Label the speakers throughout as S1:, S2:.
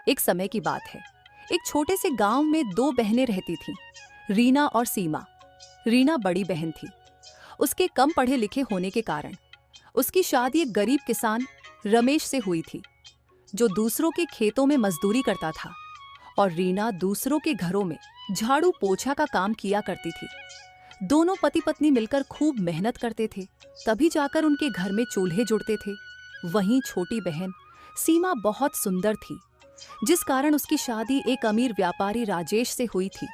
S1: एक समय की बात है। एक छोटे से गांव में दो बहनें रहती थीं, रीना और सीमा। रीना बड़ी बहन थी। उसके कम पढ़े लिखे होने के कारण उसकी शादी एक गरीब किसान रमेश से हुई थी, जो दूसरों के खेतों में मजदूरी करता था, और रीना दूसरों के घरों में झाड़ू पोछा का काम किया करती थी। दोनों पति पत्नी मिलकर खूब मेहनत करते थे, तभी जाकर उनके घर में चूल्हे जुड़ते थे। वहीं छोटी बहन सीमा बहुत सुंदर थी, जिस कारण उसकी शादी एक अमीर व्यापारी राजेश से हुई थी।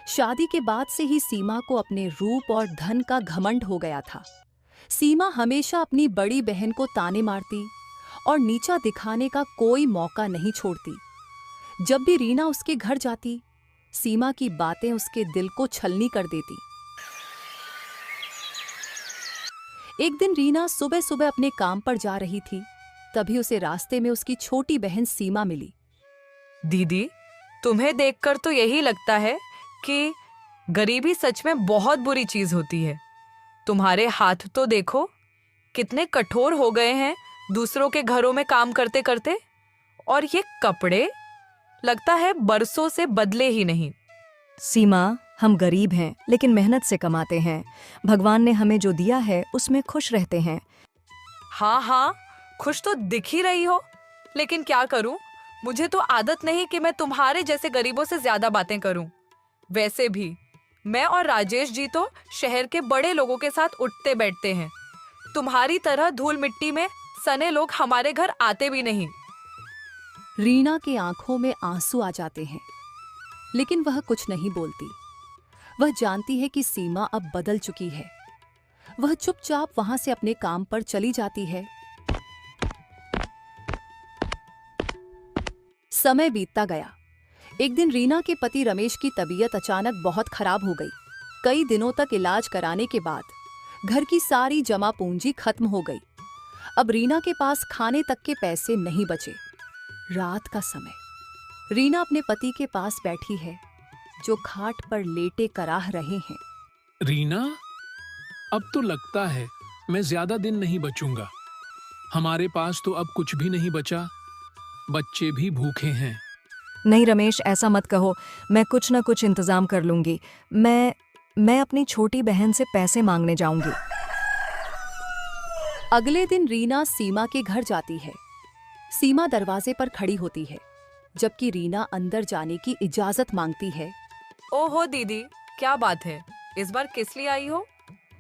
S1: शादी के बाद से ही सीमा को अपने रूप और धन का घमंड हो गया था। सीमा हमेशा अपनी बड़ी बहन को ताने मारती और नीचा दिखाने का कोई मौका नहीं छोड़ती। जब भी रीना उसके घर जाती, सीमा की बातें उसके दिल को छलनी कर देती। एक दिन रीना सुबह सुबह अपने काम पर जा रही थी, तभी उसे रास्ते में उसकी छोटी बहन सीमा मिली।
S2: दीदी, तुम्हें देखकर तो यही लगता है कि गरीबी सच में बहुत बुरी चीज होती है। तुम्हारे हाथ तो देखो, कितने कठोर हो गए हैं दूसरों के घरों में काम करते करते, और ये कपड़े लगता है बरसों से बदले ही नहीं।
S3: सीमा, हम गरीब हैं लेकिन मेहनत से कमाते हैं। भगवान ने हमें जो दिया है उसमें खुश रहते हैं।
S2: हाँ हाँ, खुश तो दिख ही रही हो, लेकिन क्या करूं, मुझे तो आदत नहीं कि मैं तुम्हारे जैसे गरीबों से ज्यादा बातें करूं। वैसे भी मैं और राजेश जी तो शहर के बड़े लोगों के साथ उठते बैठते हैं। तुम्हारी तरह धूल मिट्टी में सने लोग हमारे घर आते भी नहीं।
S1: रीना की आंखों में आंसू आ जाते हैं, लेकिन वह कुछ नहीं बोलती। वह जानती है कि सीमा अब बदल चुकी है। वह चुपचाप वहां से अपने काम पर चली जाती है। समय बीतता गया। एक दिन रीना के पति रमेश की तबीयत अचानक बहुत खराब हो गई। कई दिनों तक इलाज कराने के बाद घर की सारी जमा पूंजी खत्म हो गई। अब रीना के पास खाने तक के पैसे नहीं बचे। रात का समय। रीना अपने पति के पास बैठी है, जो खाट पर लेटे कराह रहे हैं।
S4: रीना, अब तो लगता है मैं ज्यादा दिन नहीं बचूंगा। हमारे पास तो अब कुछ भी नहीं बचा, बच्चे भी भूखे हैं।
S3: नहीं रमेश, ऐसा मत कहो। मैं कुछ न कुछ इंतजाम कर लूंगी। मैं अपनी छोटी बहन से पैसे मांगने जाऊंगी।
S1: अगले दिन रीना सीमा के घर जाती है। सीमा दरवाजे पर खड़ी होती है, जबकि रीना अंदर जाने की इजाजत मांगती है।
S2: ओहो दीदी, क्या बात है, इस बार किस लिए आई हो?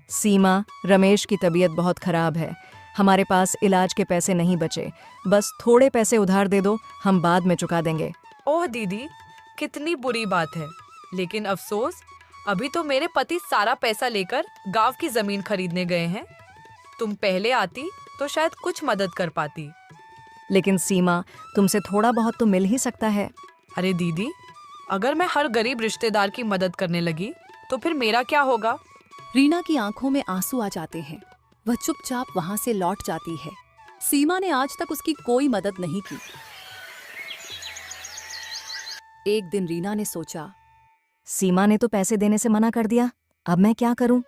S3: सीमा, रमेश की तबीयत बहुत खराब है। हमारे पास इलाज के पैसे नहीं बचे। बस थोड़े पैसे उधार दे दो, हम बाद में चुका देंगे।
S2: ओह दीदी, कितनी बुरी बात है, लेकिन अफसोस अभी तो मेरे पति सारा पैसा लेकर गांव की जमीन खरीदने गए हैं। तुम पहले आती तो शायद कुछ मदद कर पाती।
S3: लेकिन सीमा, तुमसे थोड़ा बहुत तो मिल ही सकता है।
S2: अरे दीदी, अगर मैं हर गरीब रिश्तेदार की मदद करने लगी तो फिर मेरा क्या होगा?
S1: रीना की आंखों में आंसू आ जाते हैं। वह चुपचाप वहां से लौट जाती है। सीमा ने आज तक उसकी कोई मदद नहीं की। एक दिन रीना ने सोचा,
S3: सीमा ने तो पैसे देने से मना कर दिया, अब मैं क्या करूं?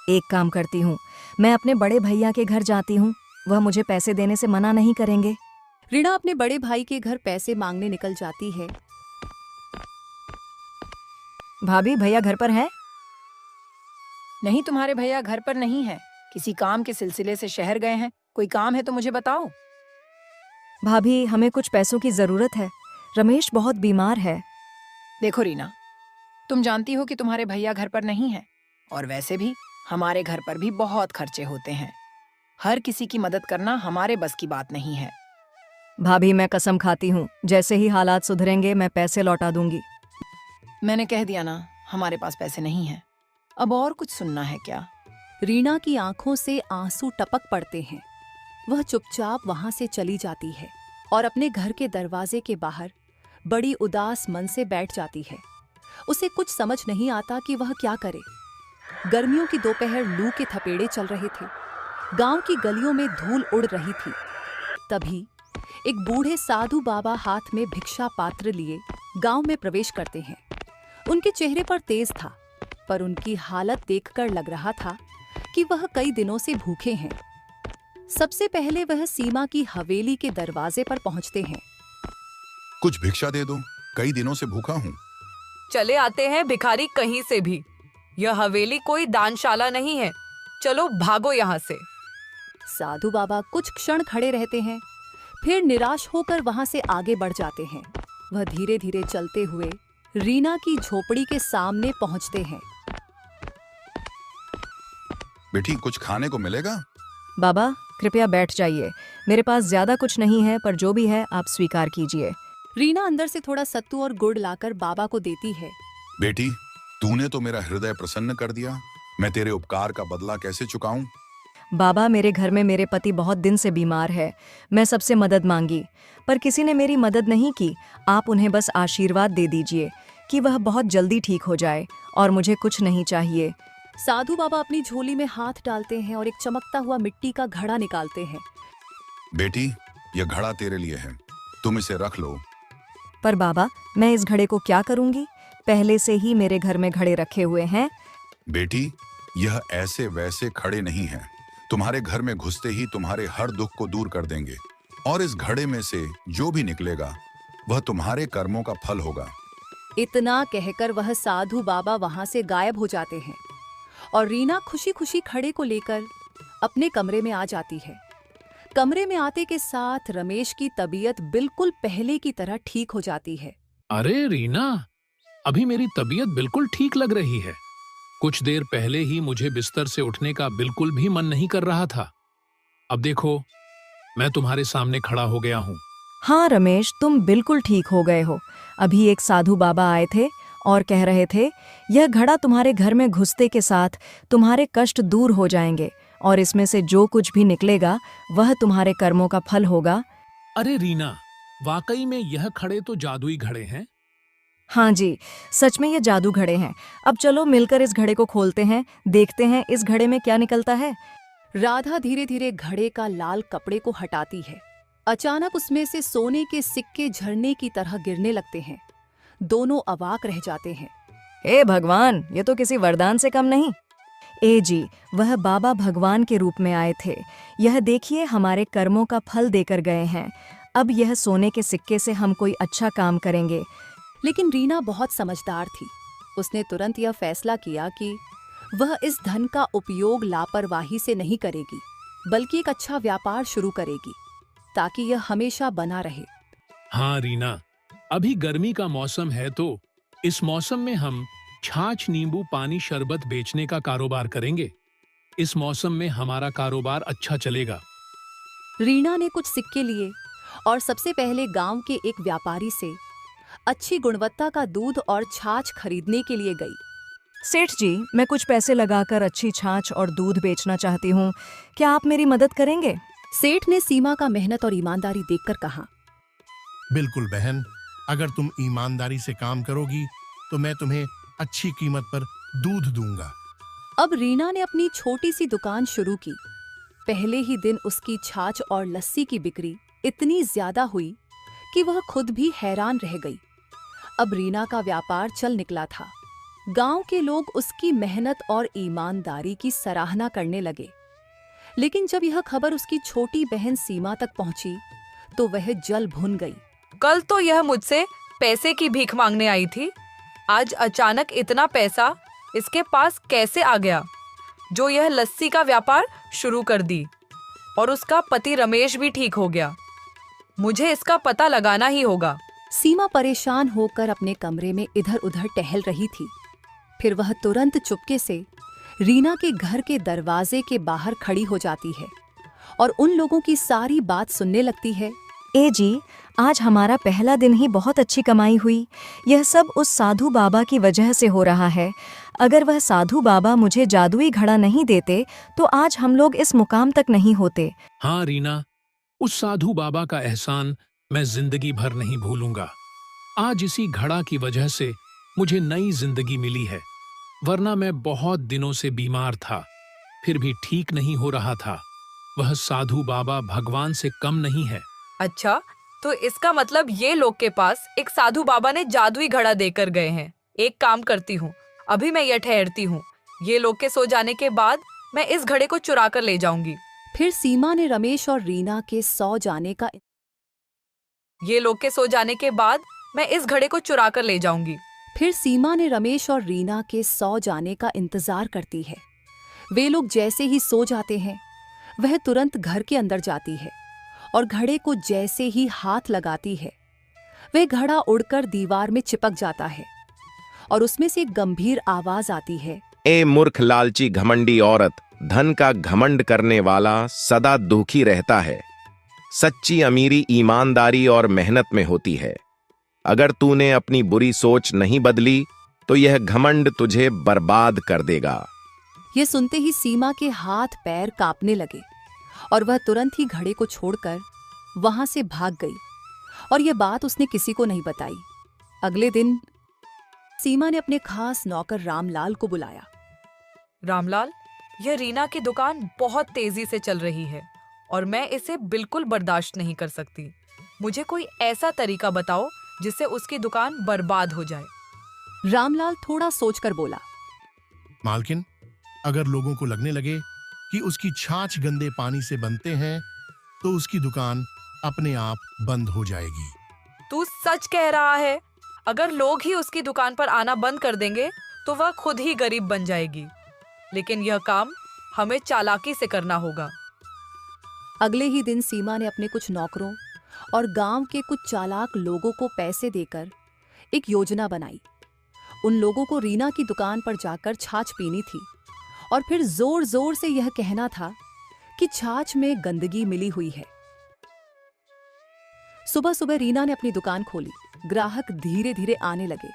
S3: एक काम करती हूँ, मैं अपने बड़े भैया के घर जाती हूँ, वह मुझे पैसे देने से मना नहीं करेंगे।
S1: रीना अपने बड़े भाई के घर पैसे मांगने निकल जाती है।
S3: भाभी, भैया घर पर है?
S5: नहीं, तुम्हारे भैया घर पर नहीं है। किसी काम के सिलसिले से शहर गए हैं। कोई काम है तो मुझे बताओ।
S3: भाभी, हमें कुछ पैसों की जरूरत है। रमेश बहुत बीमार है।
S5: देखो रीना, तुम जानती हो कि तुम्हारे भैया घर पर नहीं है, और वैसे भी हमारे घर पर भी बहुत खर्चे होते हैं। हर किसी की मदद करना हमारे बस की बात नहीं है।
S3: भाभी, मैं कसम खाती हूँ, जैसे ही हालात सुधरेंगे मैं पैसे लौटा दूंगी।
S5: मैंने कह दिया ना, हमारे पास पैसे नहीं हैं। अब और कुछ सुनना है क्या?
S1: रीना की आंखों से आंसू टपक पड़ते हैं। वह चुपचाप वहां से चली जाती है और अपने घर के दरवाजे के बाहर बड़ी उदास मन से बैठ जाती है। उसे कुछ समझ नहीं आता कि वह क्या करे। गर्मियों की दोपहर लू के थपेड़े चल रहे थे। गांव की गलियों में धूल उड़ रही थी। तभी एक बूढ़े साधु बाबा हाथ में भिक्षा पात्र लिए गांव में प्रवेश करते हैं। उनके चेहरे पर तेज था, पर उनकी हालत देखकर लग रहा था कि वह कई दिनों से भूखे हैं। सबसे पहले वह सीमा की हवेली के दरवाजे पर पहुंचते हैं।
S6: कुछ भिक्षा दे दो, कई दिनों से भूखा हूँ।
S2: चले आते हैं भिखारी कहीं से भी। यह हवेली कोई दानशाला नहीं है। चलो भागो यहाँ से।
S1: साधु बाबा कुछ क्षण खड़े रहते हैं, फिर निराश होकर वहां से आगे बढ़ जाते हैं। वह धीरे धीरे चलते हुए रीना की झोपड़ी के सामने पहुंचते हैं।
S6: बेटी, कुछ खाने को मिलेगा?
S3: बाबा कृपया बैठ जाइए, मेरे पास ज्यादा कुछ नहीं है, पर जो भी है आप स्वीकार कीजिए।
S1: रीना अंदर से थोड़ा सत्तू और गुड़ लाकर बाबा को देती है।
S6: बेटी, तूने तो मेरा हृदय प्रसन्न कर दिया। मैं तेरे उपकार का बदला कैसे चुकाऊं?
S3: बाबा, मेरे घर में मेरे पति बहुत दिन से बीमार है। मैं सबसे मदद मांगी, पर किसी ने मेरी मदद नहीं की। आप उन्हें बस आशीर्वाद दे दीजिए कि वह बहुत जल्दी ठीक हो जाए, और मुझे कुछ नहीं चाहिए।
S1: साधु बाबा अपनी झोली में हाथ डालते हैं और एक चमकता हुआ मिट्टी का घड़ा निकालते हैं।
S6: बेटी, यह घड़ा तेरे लिए है, तुम इसे रख लो।
S3: पर बाबा, मैं इस घड़े को क्या करूंगी? पहले से ही मेरे घर में घड़े रखे हुए हैं।
S6: बेटी, यह ऐसे वैसे खड़े नहीं हैं। तुम्हारे घर में घुसते ही तुम्हारे हर दुख को दूर कर देंगे, और इस घड़े में से जो भी निकलेगा वह तुम्हारे कर्मों का फल होगा।
S1: इतना कहकर वह साधु बाबा वहां से गायब हो जाते हैं और रीना खुशी खुशी घड़े को लेकर अपने कमरे में आ जाती है। कमरे में आते के साथ रमेश की तबीयत बिल्कुल पहले की तरह ठीक हो जाती है।
S4: अरे रीना, अभी मेरी तबीयत बिल्कुल ठीक लग रही है। कुछ देर पहले ही मुझे बिस्तर से उठने का बिल्कुल भी मन नहीं कर रहा था। अब देखो, मैं तुम्हारे सामने खड़ा हो गया हूँ।
S3: हाँ रमेश, तुम बिल्कुल ठीक हो गए हो। अभी एक साधु बाबा आए थे और कह रहे थे, यह घड़ा तुम्हारे घर में घुसते के साथ तुम्हारे कष्ट दूर हो जाएंगे, और इसमें से जो कुछ भी निकलेगा वह तुम्हारे कर्मों का फल होगा।
S4: अरे रीना, वाकई में यह खड़े तो जादुई घड़े हैं।
S3: हाँ जी, सच में ये जादू घड़े हैं। अब चलो मिलकर इस घड़े को खोलते हैं, देखते हैं इस घड़े में क्या निकलता है।
S1: राधा धीरे धीरे घड़े का लाल कपड़े को हटाती है। अचानक उसमें से सोने के सिक्के झरने की तरह गिरने लगते हैं। दोनों अवाक रह जाते हैं।
S3: हे भगवान, ये तो किसी वरदान से कम नहीं। ए जी, वह बाबा भगवान के रूप में आए थे। यह देखिए, हमारे कर्मों का फल देकर गए हैं। अब यह सोने के सिक्के से हम कोई अच्छा काम करेंगे।
S1: लेकिन रीना बहुत समझदार थी। उसने तुरंत यह फैसला किया कि वह इस धन का उपयोग लापरवाही से नहीं करेगी, बल्कि एक अच्छा व्यापार शुरू करेगी, ताकि यह हमेशा बना रहे।
S4: हाँ रीना, अभी गर्मी का मौसम है, तो इस मौसम में हम छाछ, नींबू पानी, शरबत बेचने का कारोबार करेंगे। इस मौसम में हमारा कारोबार अच्छा चलेगा।
S1: रीना ने कुछ सिक्के लिए और सबसे पहले गांव के एक व्यापारी से अच्छी गुणवत्ता का दूध और छाछ खरीदने के लिए गई।
S3: सेठ जी, मैं कुछ पैसे लगाकर अच्छी छाछ और दूध बेचना चाहती हूँ, क्या आप मेरी मदद करेंगे?
S1: सेठ ने सीमा का मेहनत और ईमानदारी देखकर कहा,
S7: बिल्कुल बहन, अगर तुम ईमानदारी से काम करोगी तो मैं तुम्हें अच्छी कीमत पर दूध दूंगा।
S1: अब रीना ने अपनी छोटी सी दुकान शुरू की। पहले ही दिन उसकी छाछ और लस्सी की बिक्री इतनी ज्यादा हुई कि वह खुद भी हैरान रह गई। अब रीना का व्यापार चल निकला था। गांव के लोग उसकी मेहनत और ईमानदारी की सराहना करने लगे। लेकिन जब यह खबर उसकी छोटी बहन सीमा तक पहुंची तो वह जल भुन गई।
S2: कल तो यह मुझसे पैसे की भीख मांगने आई थी, आज अचानक इतना पैसा इसके पास कैसे आ गया, जो यह लस्सी का व्यापार शुरू कर दी, और उसका पति रमेश भी ठीक हो गया। मुझे इसका पता लगाना ही होगा।
S1: सीमा परेशान होकर अपने कमरे में इधर उधर टहल रही थी। फिर वह तुरंत चुपके से रीना के घर के दरवाजे के बाहर खड़ी हो जाती है और उन लोगों की सारी बात सुनने लगती है।
S3: ए जी, आज हमारा पहला दिन ही बहुत अच्छी कमाई हुई। यह सब उस साधु बाबा की वजह से हो रहा है। अगर वह साधु बाबा मुझे जादुई घड़ा नहीं देते तो आज हम लोग इस मुकाम तक नहीं होते।
S4: हाँ रीना, उस साधु बाबा का एहसान मैं जिंदगी भर नहीं भूलूंगा। आज इसी घड़ा की वजह से मुझे नई जिंदगी मिली है, वरना मैं बहुत दिनों से बीमार था, फिर भी ठीक नहीं हो रहा था। वह साधु बाबा भगवान से कम नहीं है।
S2: अच्छा, तो इसका मतलब ये लोग के पास एक साधु बाबा ने जादुई घड़ा देकर गए हैं। एक काम करती हूँ, अभी मैं यह ठहरती हूँ। ये लोग के सो जाने के बाद मैं इस घड़े को चुरा कर ले जाऊंगी।
S1: फिर सीमा ने रमेश और रीना के सो जाने का
S2: ये लोग के सो जाने के बाद मैं इस घड़े को चुरा कर ले जाऊंगी।
S1: फिर सीमा ने रमेश और रीना के सो जाने का इंतजार करती है। वे लोग जैसे ही सो जाते हैं वह तुरंत घर के अंदर जाती है और घड़े को जैसे ही हाथ लगाती है वह घड़ा उड़कर दीवार में चिपक जाता है और उसमें से एक गंभीर आवाज आती है,
S8: ए मूर्ख लालची घमंडी औरत, धन का घमंड करने वाला सदा दुखी रहता है। सच्ची अमीरी ईमानदारी और मेहनत में होती है। अगर तूने अपनी बुरी सोच नहीं बदली तो यह घमंड तुझे बर्बाद कर देगा।
S1: ये सुनते ही सीमा के हाथ पैर कांपने लगे और वह तुरंत ही घड़े को छोड़कर वहां से भाग गई और यह बात उसने किसी को नहीं बताई। अगले दिन सीमा ने अपने खास नौकर रामलाल को बुलाया।
S2: रामलाल, यह रीना की दुकान बहुत तेजी से चल रही है और मैं इसे बिल्कुल बर्दाश्त नहीं कर सकती। मुझे कोई ऐसा तरीका बताओ जिससे उसकी दुकान बर्बाद हो जाए।
S1: रामलाल थोड़ा सोचकर बोला,
S7: मालकिन, अगर लोगों को लगने लगे कि उसकी छाछ गंदे पानी से बनते हैं तो उसकी दुकान अपने आप बंद हो जाएगी।
S2: तू सच कह रहा है? अगर लोग ही उसकी दुकान पर आना बंद कर देंगे तो वह खुद ही गरीब बन जाएगी। लेकिन यह काम हमें चालाकी से करना होगा।
S1: अगले ही दिन सीमा ने अपने कुछ नौकरों और गांव के कुछ चालाक लोगों को पैसे देकर एक योजना बनाई। उन लोगों को रीना की दुकान पर जाकर छाछ पीनी थी और फिर जोर जोर से यह कहना था कि छाछ में गंदगी मिली हुई है। सुबह सुबह रीना ने अपनी दुकान खोली। ग्राहक धीरे धीरे आने लगे।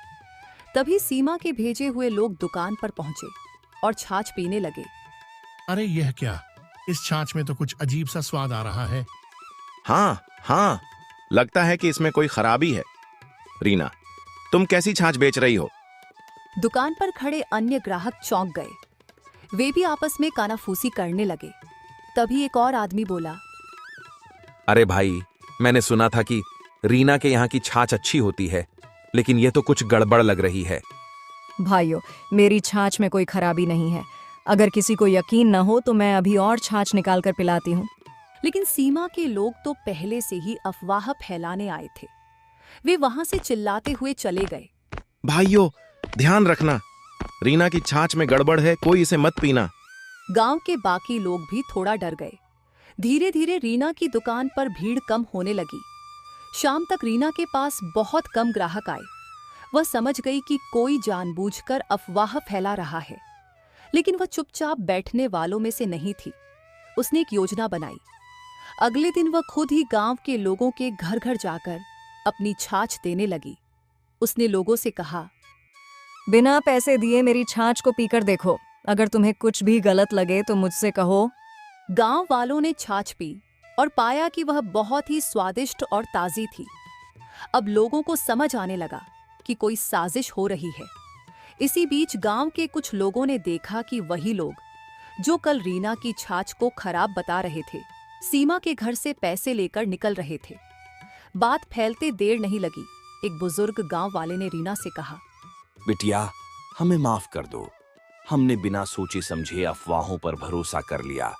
S1: तभी सीमा के भेजे हुए लोग दुकान पर पहुंचे और छाछ पीने लगे।
S7: अरे यह क्या, इस छाछ में तो कुछ अजीब सा स्वाद आ रहा है।
S8: हाँ, लगता है कि इसमें कोई खराबी है। रीना, तुम कैसी छाछ बेच रही हो?
S1: दुकान पर खड़े अन्य ग्राहक चौंक गए। वे भी आपस में कानाफूसी करने लगे। तभी एक और आदमी बोला,
S9: अरे भाई, मैंने सुना था कि रीना के यहाँ की छाछ अच्छी होती है, लेकिन यह तो कुछ गड़बड़ लग रही है।
S3: भाइयों, मेरी छाछ में कोई खराबी नहीं है। अगर किसी को यकीन न हो तो मैं अभी और छाछ निकाल कर पिलाती हूँ।
S1: लेकिन सीमा के लोग तो पहले से ही अफवाह फैलाने आए थे। वे वहां से चिल्लाते हुए चले गए।
S8: भाइयों, ध्यान रखना, रीना की छाछ में गड़बड़ है, कोई इसे मत पीना।
S1: गांव के बाकी लोग भी थोड़ा डर गए। धीरे धीरे रीना की दुकान पर भीड़ कम होने लगी। शाम तक रीना के पास बहुत कम ग्राहक आए। वह समझ गई कि कोई जानबूझकर अफवाह फैला रहा है, लेकिन वह चुपचाप बैठने वालों में से नहीं थी। उसने एक योजना बनाई। अगले दिन वह खुद ही गांव के लोगों के घर घर जाकर अपनी छाछ देने लगी। उसने लोगों से कहा,
S3: बिना पैसे दिए मेरी छाछ को पीकर देखो। अगर तुम्हें कुछ भी गलत लगे तो मुझसे कहो।
S1: गांव वालों ने छाछ पी और पाया कि वह बहुत ही स्वादिष्ट और ताजी थी। अब लोगों को समझ आने लगा कि कोई साजिश हो रही है। इसी बीच गांव के कुछ लोगों ने देखा कि वही लोग जो कल रीना की छाछ को खराब बता रहे थे, सीमा के घर से पैसे लेकर निकल रहे थे। बात फैलते देर नहीं लगी। एक बुजुर्ग गांव वाले ने रीना से कहा,
S10: बिटिया, हमें माफ कर दो। हमने बिना सोचे समझे अफवाहों पर भरोसा कर लिया,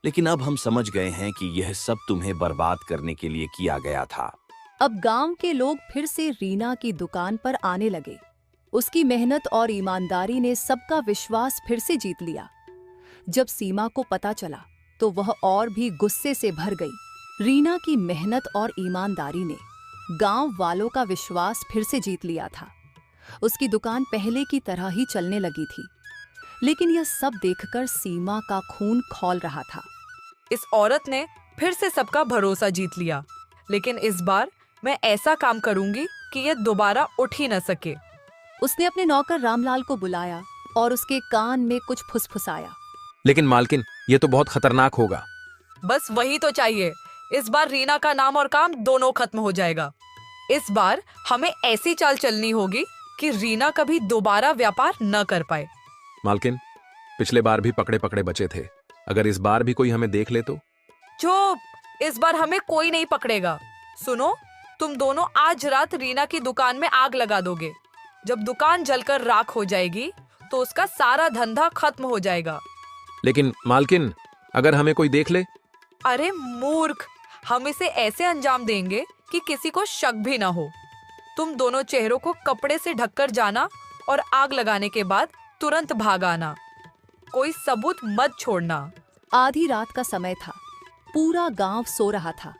S10: लेकिन अब हम समझ गए हैं कि यह सब तुम्हें बर्बाद करने के लिए किया गया था।
S1: अब गांव के लोग फिर से रीना की दुकान पर आने लगे। उसकी मेहनत और ईमानदारी ने सबका विश्वास फिर से जीत लिया। जब सीमा को पता चला तो वह और भी गुस्से से भर गई। रीना की मेहनत और ईमानदारी ने गांव वालों का विश्वास फिर से जीत लिया था। उसकी दुकान पहले की तरह ही चलने लगी थी। लेकिन यह सब देखकर सीमा का खून खौल रहा था।
S2: इस औरत ने फिर से सबका भरोसा जीत लिया, लेकिन इस बार मैं ऐसा काम करूंगी कि यह दोबारा उठ ही न सके।
S1: उसने अपने नौकर रामलाल को बुलाया और उसके कान में कुछ फुसफुसाया।
S9: लेकिन मालकिन, यह तो बहुत खतरनाक होगा।
S2: बस वही तो चाहिए। इस बार रीना का नाम और काम दोनों खत्म हो जाएगा। इस बार हमें ऐसी चाल चलनी होगी कि रीना कभी दोबारा व्यापार न कर पाए।
S9: मालकिन, पिछले बार भी पकड़े पकड़े बचे थे। अगर इस बार भी कोई हमें देख ले तो?
S2: चुप, इस बार हमें कोई नहीं पकड़ेगा। सुनो, तुम दोनों आज रात रीना की दुकान में आग लगा दोगे। जब दुकान जलकर राख हो जाएगी तो उसका सारा धंधा खत्म हो जाएगा।
S9: लेकिन मालकिन, अगर हमें कोई देख ले
S2: अरे मूर्ख, हम इसे ऐसे अंजाम देंगे कि किसी को शक भी ना हो। तुम दोनों चेहरों को कपड़े से ढककर जाना और आग लगाने के बाद तुरंत भाग आना। कोई सबूत मत छोड़ना।
S1: आधी रात का समय था। पूरा गांव सो रहा था।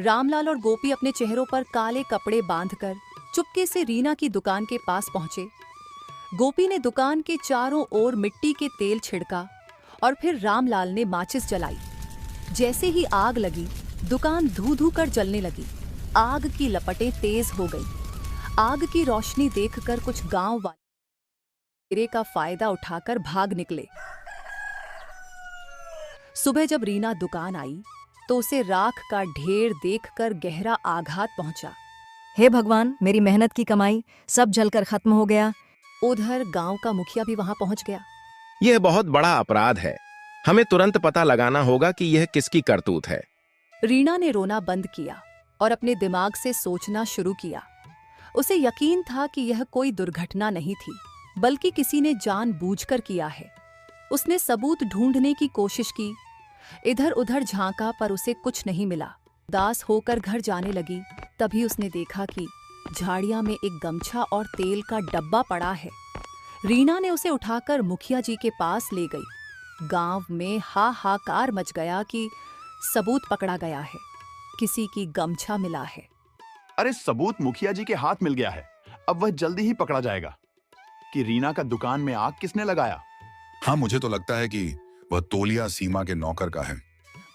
S1: रामलाल और गोपी अपने चेहरों पर काले कपड़े बांधकर चुपके से रीना की दुकान के पास पहुंचे। गोपी ने दुकान के चारों ओर मिट्टी के तेल छिड़का और फिर रामलाल ने माचिस जलाई। जैसे ही आग लगी, दुकान धू धू कर जलने लगी। आग की लपटें तेज हो गई। आग की रोशनी देखकर कुछ गांव वाले का फायदा उठाकर भाग निकले। सुबह जब रीना दुकान आई तो उसे राख का ढेर देखकर गहरा आघात पहुंचा।
S3: हे भगवान, मेरी मेहनत की कमाई सब जलकर खत्म हो गया।
S1: उधर गांव का मुखिया भी वहां पहुंच गया।
S8: यह बहुत बड़ा अपराध है। हमें तुरंत पता लगाना होगा कि यह किसकी करतूत है।
S1: रीना ने रोना बंद किया और अपने दिमाग से सोचना शुरू किया। उसे यकीन था कि यह कोई दुर्घटना नहीं थी, बल्कि किसी ने जानबूझकर किया है। उसने सबूत ढूंढने की कोशिश की, इधर उधर झांका पर उसे कुछ नहीं मिला। उदास होकर घर जाने लगी, तभी उसने देखा कि झाड़ियां में एक गमछा और तेल का डब्बा पड़ा है। रीना ने उसे उठाकर मुखिया जी के पास ले गई। गांव में हाहाकार मच गया कि सबूत पकड़ा गया है, किसी की गमछा मिला है।
S11: अरे सबूत मुखिया जी के हाथ मिल गया है। अब वह जल्दी ही पकड़ा जाएगा कि रीना का दुकान में आग किसने लगाया।
S6: हाँ, मुझे तो लगता है कि वह तौलिया सीमा के नौकर का है।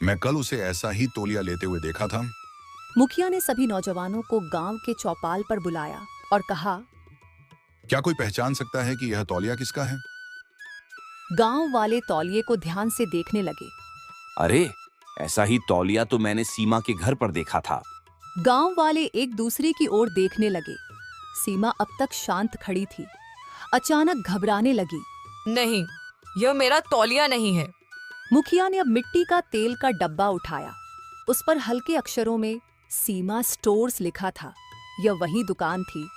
S6: मैं कल उसे ऐसा ही तौलिया लेते हुए देखा था।
S1: मुखिया ने सभी नौजवानों को गांव के चौपाल पर बुलाया और कहा,
S6: क्या कोई पहचान सकता है कि यह तौलिया किसका है?
S1: गांव वाले तौलिए को ध्यान से देखने लगे।
S10: अरे, ऐसा ही तौलिया तो मैंने सीमा के घर पर देखा था।
S1: गांव वाले एक दूसरे की ओर देखने लगे। सीमा अब तक शांत खड़ी थी, अचानक घबराने लगी।
S2: नहीं, यह मेरा तौलिया नहीं है।
S1: मुखिया ने अब मिट्टी का तेल का डब्बा उठाया। उस पर हल्के अक्षरों में सीमा स्टोर्स लिखा था। यह वही दुकान थी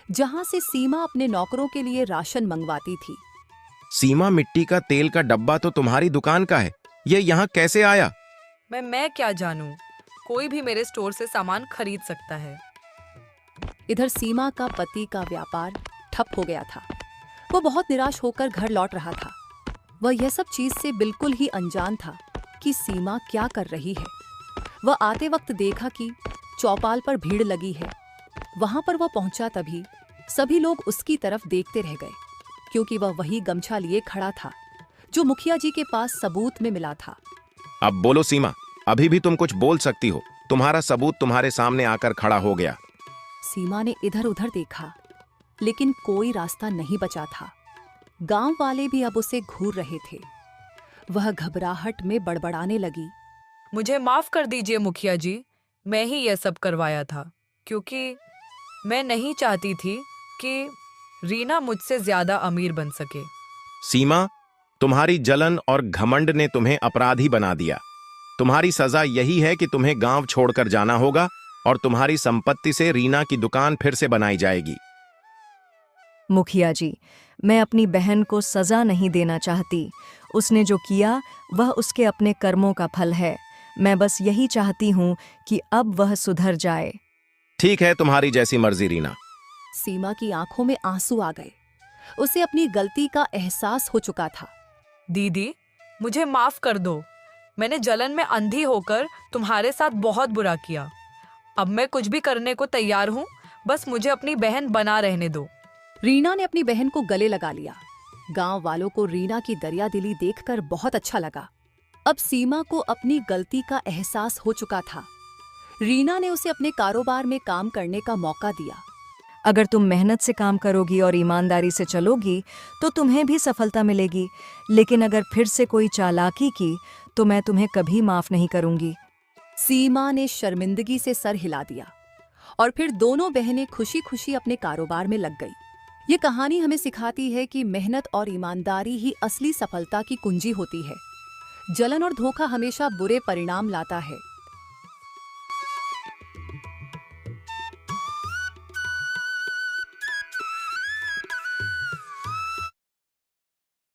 S1: जहां से सीमा अपने नौकरों के लिए राशन मंगवाती थी।
S8: सीमा, मिट्टी का तेल का डब्बा तो तुम्हारी दुकान का है। यह यहाँ कैसे आया?
S2: मैं क्या जानूं? कोई भी मेरे स्टोर से सामान खरीद सकता है।
S1: इधर सीमा का पति का व्यापार ठप हो गया था। वो बहुत निराश होकर घर लौट रहा था। वह यह सब चीज से बिल्कुल ही अनजान था कि सीमा क्या कर रही है। वह आते वक्त देखा कि चौपाल पर भीड़ लगी है। वहां पर वह पहुंचा तभी सभी लोग उसकी तरफ देखते रह गए, क्योंकि वह वही गमछा लिए खड़ा था जो मुखिया जी के पास सबूत में मिला था।
S8: अब बोलो सीमा, अभी भी तुम कुछ बोल सकती हो। तुम्हारा सबूत तुम्हारे सामने आकर खड़ा हो गया।
S1: सीमा ने इधर उधर देखा, लेकिन कोई रास्ता नहीं बचा था। गांव वाले भी अब उसे घूर रहे थे। वह घबराहट में बड़बड़ाने लगी।
S2: मुझे माफ कर दीजिए मुखिया जी, मैं ही यह सब करवाया था, क्योंकि मैं नहीं चाहती थी कि रीना मुझसे ज्यादा अमीर बन सके।
S8: सीमा, तुम्हारी जलन और घमंड ने तुम्हें अपराधी बना दिया। तुम्हारी सजा यही है कि तुम्हें गांव छोड़कर जाना होगा और तुम्हारी संपत्ति से रीना की दुकान फिर से बनाई जाएगी।
S3: मुखिया जी, मैं अपनी बहन को सजा नहीं देना चाहती। उसने जो किया वह उसके अपने कर्मों का फल है। मैं बस यही चाहती हूँ कि अब वह सुधर जाए।
S8: ठीक है, तुम्हारी जैसी मर्जी रीना।
S1: सीमा की आंखों में आंसू आ गए। उसे अपनी गलती का एहसास हो चुका था।
S2: दीदी, मुझे माफ कर दो। मैंने जलन में अंधी होकर तुम्हारे साथ बहुत बुरा किया। अब मैं कुछ भी करने को तैयार हूँ, बस मुझे अपनी बहन बना रहने दो।
S1: रीना ने अपनी बहन को गले लगा लिया। गांव वालों को रीना की दरियादिली देखकर बहुत अच्छा लगा। अब सीमा को अपनी गलती का एहसास हो चुका था। रीना ने उसे अपने कारोबार में काम करने का मौका दिया।
S3: अगर तुम मेहनत से काम करोगी और ईमानदारी से चलोगी तो तुम्हें भी सफलता मिलेगी, लेकिन अगर फिर से कोई चालाकी की तो मैं तुम्हें कभी माफ नहीं करूंगी।
S1: सीमा ने शर्मिंदगी से सर हिला दिया और फिर दोनों बहनें खुशी खुशी अपने कारोबार में लग गई। ये कहानी हमें सिखाती है कि मेहनत और ईमानदारी ही असली सफलता की कुंजी होती है। जलन और धोखा हमेशा बुरे परिणाम लाता है।